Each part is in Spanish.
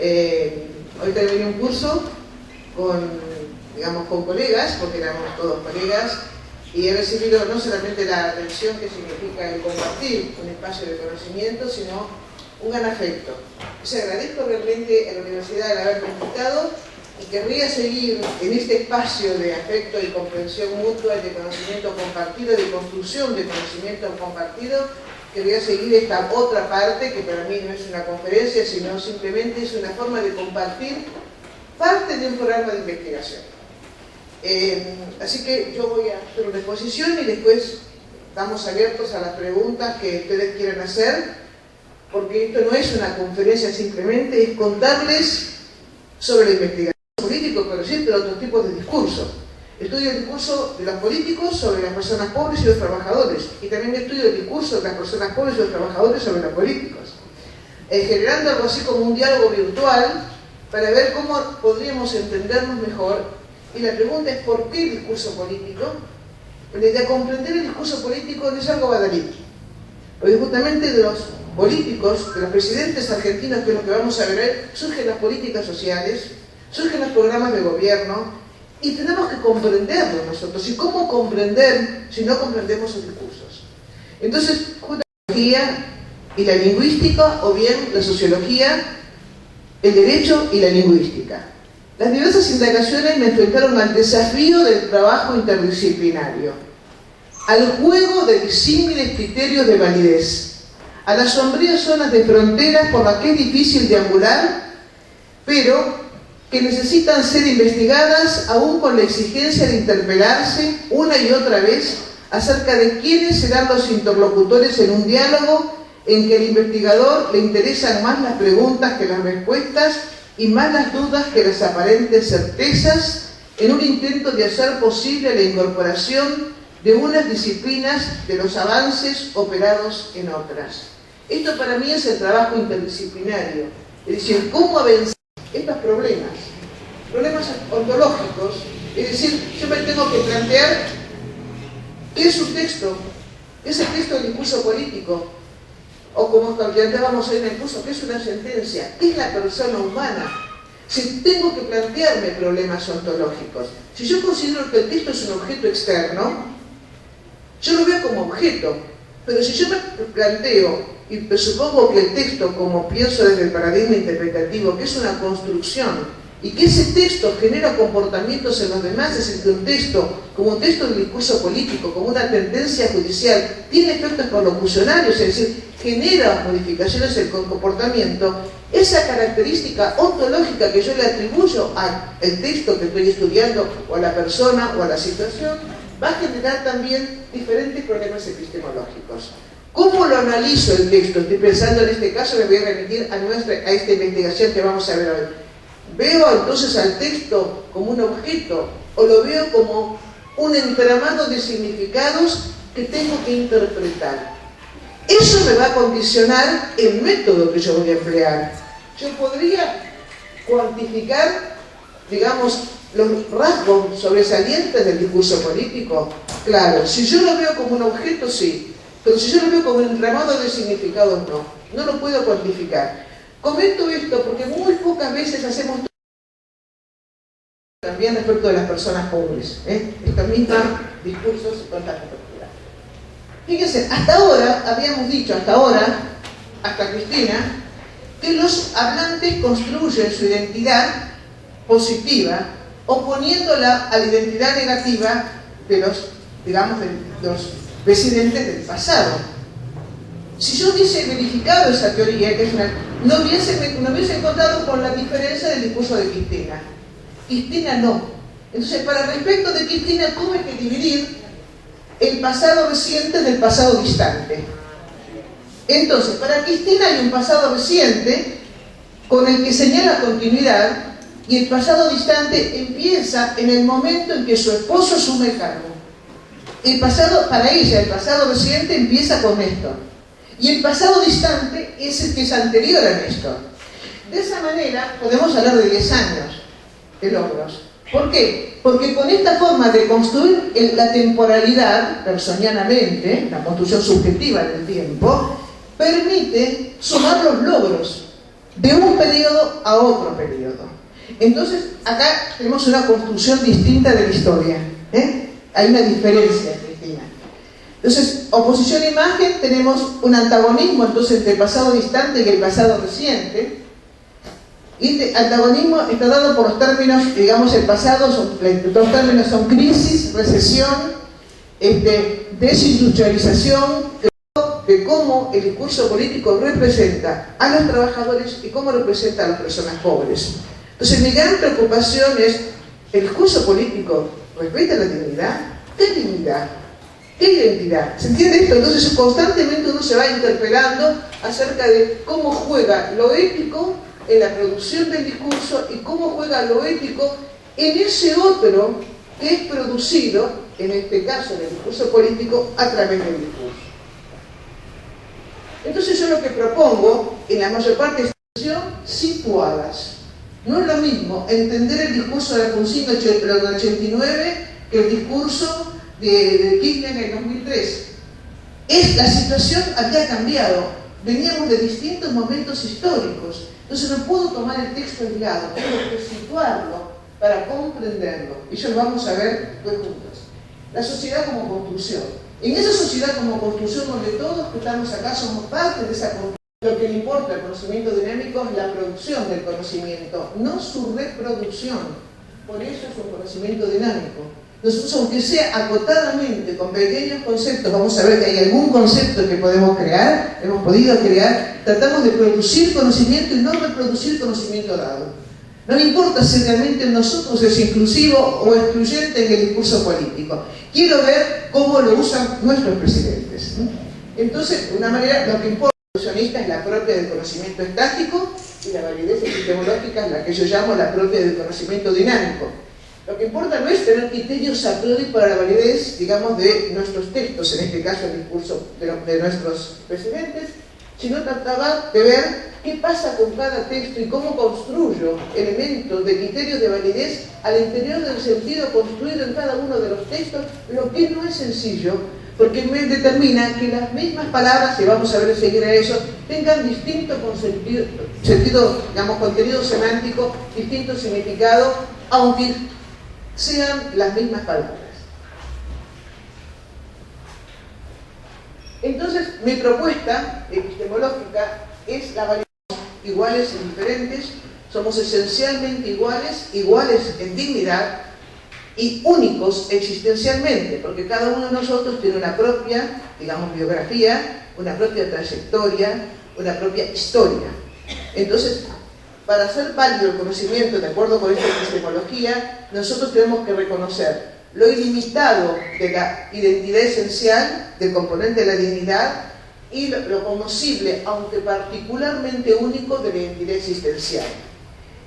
Hoy terminé un curso con colegas, porque éramos todos colegas, y he recibido no solamente la atención que significa el compartir un espacio de conocimiento, sino un gran afecto. Agradezco realmente a la universidad el haberme invitado y querría seguir en este espacio de afecto y comprensión mutua, de conocimiento compartido, de construcción de conocimiento compartido. Quería seguir esta otra parte, que para mí no es una conferencia, sino simplemente es una forma de compartir parte de un programa de investigación. Así que yo voy a hacer una exposición y después estamos abiertos a las preguntas que ustedes quieran hacer, porque esto no es una conferencia simplemente, es contarles sobre la investigación política, pero siempre otros tipos de discursos. Estudio el discurso de los políticos sobre las personas pobres y los trabajadores, y también estudio el discurso de las personas pobres y los trabajadores sobre los políticos, generando algo así como un diálogo virtual para ver cómo podríamos entendernos mejor. Y la pregunta es: ¿por qué el discurso político? La idea de comprender el discurso político no es algo baladí, porque justamente de los políticos, de los presidentes argentinos, que es lo que vamos a ver, surgen las políticas sociales, surgen los programas de gobierno, y tenemos que comprenderlo nosotros. ¿Y cómo comprender si no comprendemos sus discursos? Entonces, la sociología y la lingüística, o bien la sociología, el derecho y la lingüística. Las diversas indagaciones me enfrentaron al desafío del trabajo interdisciplinario, al juego de disímiles criterios de validez, a las sombrías zonas de fronteras por las que es difícil deambular, pero que necesitan ser investigadas aún con la exigencia de interpelarse una y otra vez acerca de quiénes serán los interlocutores en un diálogo en que al investigador le interesan más las preguntas que las respuestas y más las dudas que las aparentes certezas, en un intento de hacer posible la incorporación de unas disciplinas de los avances operados en otras. Esto para mí es el trabajo interdisciplinario, es decir, cómo avanzar estos problemas ontológicos. Es decir, yo me tengo que plantear qué es un texto, qué es el texto del discurso político, o como planteábamos hoy en el curso, qué es una sentencia, qué es la persona humana. Si tengo que plantearme problemas ontológicos, si yo considero que el texto es un objeto externo, yo lo veo como objeto, pero si yo me planteo y presupongo que el texto, como pienso desde el paradigma interpretativo, que es una construcción, y que ese texto genera comportamientos en los demás, es decir, que un texto, como un texto del discurso político, como una tendencia judicial, tiene efectos perlocucionarios, es decir, genera modificaciones en el comportamiento, esa característica ontológica que yo le atribuyo al texto que estoy estudiando, o a la persona, o a la situación, va a generar también diferentes problemas epistemológicos. ¿Cómo lo analizo el texto? Estoy pensando en este caso, me voy a remitir a esta investigación que vamos a ver hoy. ¿Veo entonces al texto como un objeto o lo veo como un entramado de significados que tengo que interpretar? Eso me va a condicionar el método que yo voy a emplear. Yo podría cuantificar, digamos, los rasgos sobresalientes del discurso político. Claro, si yo lo veo como un objeto, sí, pero si yo lo veo como un entramado de significados, no lo puedo cuantificar. Comento esto porque muy pocas veces hacemos también respecto de las personas pobres, estos mismos discursos con esta perspectiva. Fíjense, hasta ahora, habíamos dicho, hasta Cristina, que los hablantes construyen su identidad positiva oponiéndola a la identidad negativa de los, digamos, de los residentes del pasado. Si yo hubiese verificado esa teoría, que es no hubiese encontrado con la diferencia del discurso de Cristina. Cristina no. Entonces, para respecto de Cristina, tuve que dividir el pasado reciente del pasado distante. Entonces, para Cristina hay un pasado reciente con el que señala continuidad, y el pasado distante empieza en el momento en que su esposo asume el cargo. Para ella, el pasado reciente empieza con Néstor. Y el pasado distante es el que es anterior a Néstor. De esa manera podemos hablar de 10 años de logros. ¿Por qué? Porque con esta forma de construir la temporalidad, personianamente, la construcción subjetiva del tiempo, permite sumar los logros. de un periodo a otro periodo. Entonces, acá tenemos una construcción distinta de la historia. Hay una diferencia, Cristina. Entonces, oposición-imagen, tenemos un antagonismo entonces entre el pasado distante y el pasado reciente. Y este antagonismo está dado por los términos, digamos, el pasado, los términos son crisis, recesión, desindustrialización, de cómo el discurso político representa a los trabajadores y cómo representa a las personas pobres. Entonces, mi gran preocupación es, ¿el discurso político respeta la dignidad? ¿Qué dignidad? ¿Qué identidad? ¿Se entiende esto? Entonces, constantemente uno se va interpelando acerca de cómo juega lo ético en la producción del discurso y cómo juega lo ético en ese otro que es producido, en este caso, en el discurso político, a través del discurso. Entonces, yo lo que propongo, en la mayor parte de esta situadas. No es lo mismo entender el discurso de Alfonsín en el 89 que el discurso de Kirchner en el 2003. La situación había cambiado. Veníamos de distintos momentos históricos. Entonces no puedo tomar el texto aislado, tengo que situarlo para comprenderlo. Y eso lo vamos a ver después juntos. La sociedad como construcción. En esa sociedad como construcción donde todos que estamos acá somos parte de esa construcción, lo que le importa al conocimiento dinámico es la producción del conocimiento, no su reproducción. Por eso es un conocimiento dinámico. Nosotros, aunque sea acotadamente, con pequeños conceptos, vamos a ver que hay algún concepto que podemos crear, hemos podido crear, tratamos de producir conocimiento y no reproducir conocimiento dado. No me importa si realmente en nosotros es inclusivo o excluyente en el discurso político. Quiero ver cómo lo usan nuestros presidentes. Entonces, de una manera, lo que importa es la propia del conocimiento estático y la validez epistemológica es la que yo llamo la propia del conocimiento dinámico. Lo que importa no es tener criterios a priori para la validez, digamos, de nuestros textos, en este caso el discurso de nuestros presidentes, sino tratar de ver qué pasa con cada texto y cómo construyo elementos de criterios de validez al interior del sentido construido en cada uno de los textos, lo que no es sencillo, porque me determina que las mismas palabras, y vamos a ver enseguida eso, tengan distinto sentido, digamos, contenido semántico, distinto significado, aunque sean las mismas palabras. Entonces, mi propuesta epistemológica es la validación iguales y diferentes, somos esencialmente iguales en dignidad y únicos existencialmente, porque cada uno de nosotros tiene una propia, digamos, biografía, una propia trayectoria, una propia historia. Entonces, para hacer válido el conocimiento de acuerdo con esta epistemología, nosotros tenemos que reconocer lo ilimitado de la identidad esencial, del componente de la dignidad, y lo conocible, aunque particularmente único, de la identidad existencial.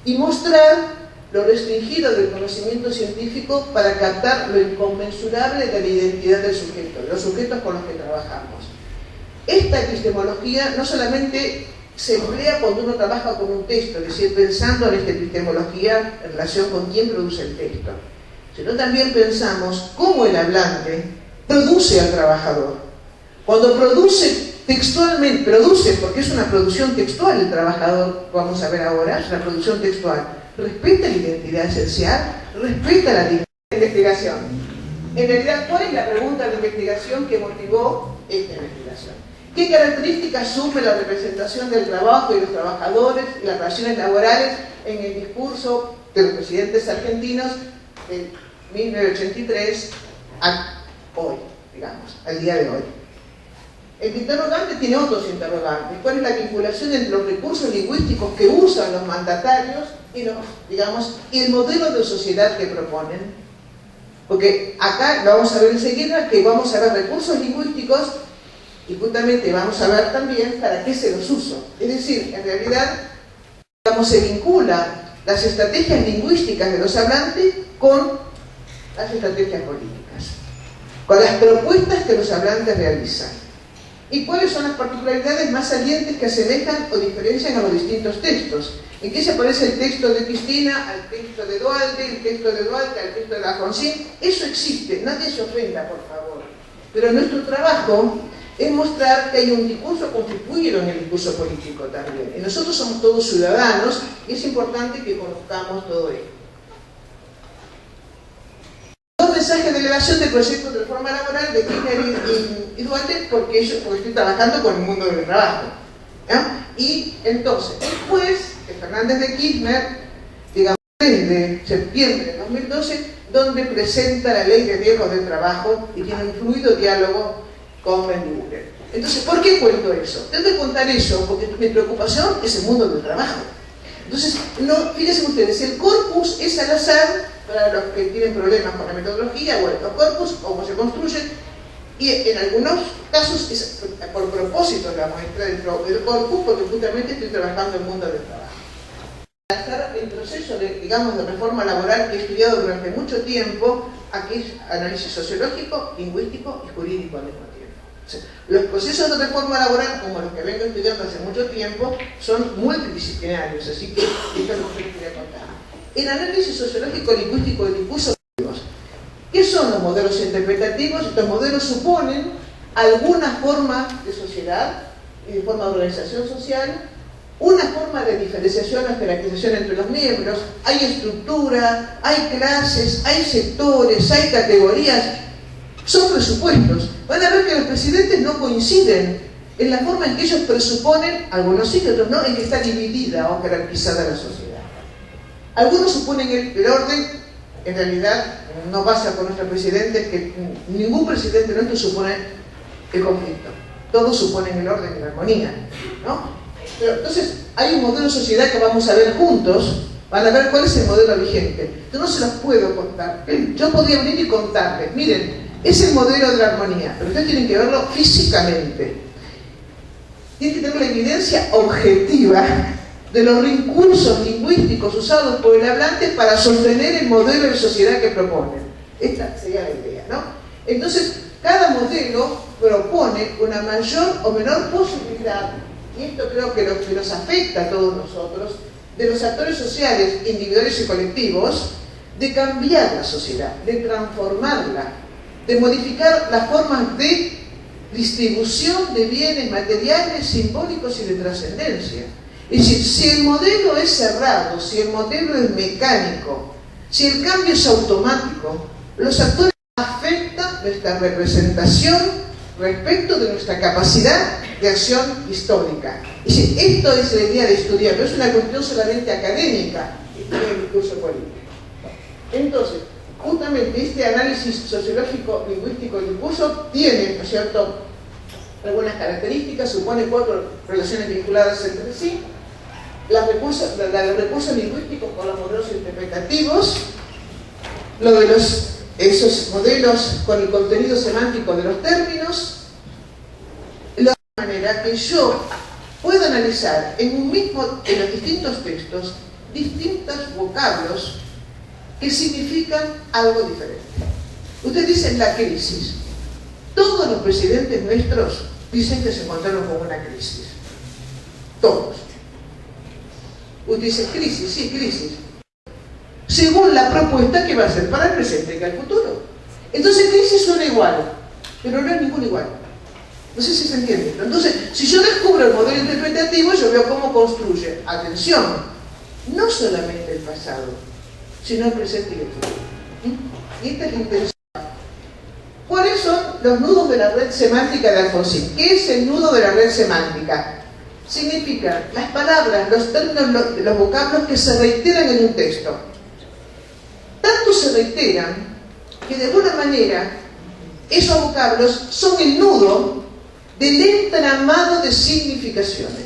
Y mostrar lo restringido del conocimiento científico para captar lo inconmensurable de la identidad del sujeto, de los sujetos con los que trabajamos. Esta epistemología no solamente se emplea cuando uno trabaja con un texto, es decir, pensando en esta epistemología en relación con quién produce el texto, sino también pensamos cómo el hablante produce al trabajador. Cuando produce textualmente, porque es una producción textual el trabajador, vamos a ver ahora, es una producción textual, respeta la identidad esencial, respeta la dignidad de la investigación. En realidad, ¿cuál es la pregunta de investigación que motivó esta investigación? ¿Qué características asume la representación del trabajo y los trabajadores y las relaciones laborales en el discurso de los presidentes argentinos de 1983 a hoy, digamos, al día de hoy? El interrogante tiene otros interrogantes. ¿Cuál es la vinculación entre los recursos lingüísticos que usan los mandatarios y, y el modelo de sociedad que proponen? Porque acá lo vamos a ver enseguida, que vamos a ver recursos lingüísticos y justamente vamos a ver también para qué se los uso. Es decir, en realidad, se vincula las estrategias lingüísticas de los hablantes con las estrategias políticas, con las propuestas que los hablantes realizan. ¿Y cuáles son las particularidades más salientes que asemejan o diferencian a los distintos textos? ¿En qué se parece el texto de Cristina al texto de Duhalde, el texto de Duhalde al texto de Alfonsín? Eso existe, nadie se ofenda, por favor. Pero nuestro trabajo es mostrar que hay un discurso constituido en el discurso político también. Y nosotros somos todos ciudadanos y es importante que conozcamos todo esto. Dos mensajes de elevación del proyecto de reforma laboral de Kirchner y Dualde porque estoy trabajando con el mundo del trabajo. Y entonces, el juez Fernández de Kirchner, digamos, desde septiembre de 2012, donde presenta la ley de riesgos del trabajo y tiene un fluido diálogo con Bendiure. Entonces, ¿por qué cuento eso? Tengo que contar eso porque mi preocupación es el mundo del trabajo. Entonces, fíjense ustedes, el corpus es al azar para los que tienen problemas con la metodología, bueno, los corpus, cómo se construyen, y en algunos casos es por propósito la muestra del corpus, porque justamente estoy trabajando en el mundo del trabajo. El proceso de, digamos, de reforma laboral que he estudiado durante mucho tiempo, aquí es análisis sociológico, lingüístico y jurídico al mismo tiempo. O sea, los procesos de reforma laboral, como los que vengo estudiando hace mucho tiempo, son multidisciplinarios, así que esto es lo que les quería contar. En análisis sociológico, lingüístico y discurso, ¿qué son los modelos interpretativos? Estos modelos suponen alguna forma de sociedad y de forma de organización social, una forma de diferenciación o jerarquización entre los miembros, hay estructura, hay clases, hay sectores, hay categorías, son presupuestos. Van a ver que los presidentes no coinciden en la forma en que ellos presuponen, algunos sí, otros no, en que está dividida o jerarquizada la sociedad. Algunos suponen el orden, en realidad no pasa con nuestros presidentes, que ningún presidente nuestro supone el conflicto, todos suponen el orden y la armonía, ¿no? Pero entonces hay un modelo de sociedad que vamos a ver juntos, van a ver cuál es el modelo vigente. Yo no se los puedo contar, yo podría venir y contarles, miren, es el modelo de la armonía, pero ustedes tienen que verlo físicamente, tienen que tener la evidencia objetiva de los recursos lingüísticos usados por el hablante para sostener el modelo de sociedad que proponen. Esta sería la idea, ¿no? Entonces, cada modelo propone una mayor o menor posibilidad, y esto creo que nos afecta a todos nosotros, de los actores sociales, individuales y colectivos, de cambiar la sociedad, de transformarla, de modificar las formas de distribución de bienes materiales, simbólicos y de trascendencia. Es decir, si el modelo es cerrado, si el modelo es mecánico, si el cambio es automático, los actores afectan nuestra representación respecto de nuestra capacidad de acción histórica. Es decir, esto es la idea de estudiar, no es una cuestión solamente académica, estudiar el discurso político. Entonces, justamente este análisis sociológico, lingüístico del discurso tiene, ¿no es cierto?, algunas características, supone 4 relaciones vinculadas entre sí, los recursos lingüísticos con los modelos interpretativos, lo de esos modelos con el contenido semántico de los términos, de manera que yo puedo analizar en los distintos textos distintos vocablos que significan algo diferente. Ustedes dicen la crisis. Todos los presidentes nuestros dicen que se encontraron con una crisis. Todos. Usted dice crisis, sí, crisis. Según la propuesta que va a ser para el presente y el futuro. Entonces crisis suena igual, pero no es ningún igual. No sé si se entiende. Entonces, si yo descubro el modelo interpretativo, yo veo cómo construye, atención, no solamente el pasado, sino el presente y el futuro. Y esta es la intención. ¿Cuáles son los nudos de la red semántica de Alfonsín? ¿Qué es el nudo de la red semántica? Significa las palabras, los términos, los vocablos que se reiteran en un texto. Tanto se reiteran que de alguna manera esos vocablos son el nudo del entramado de significaciones.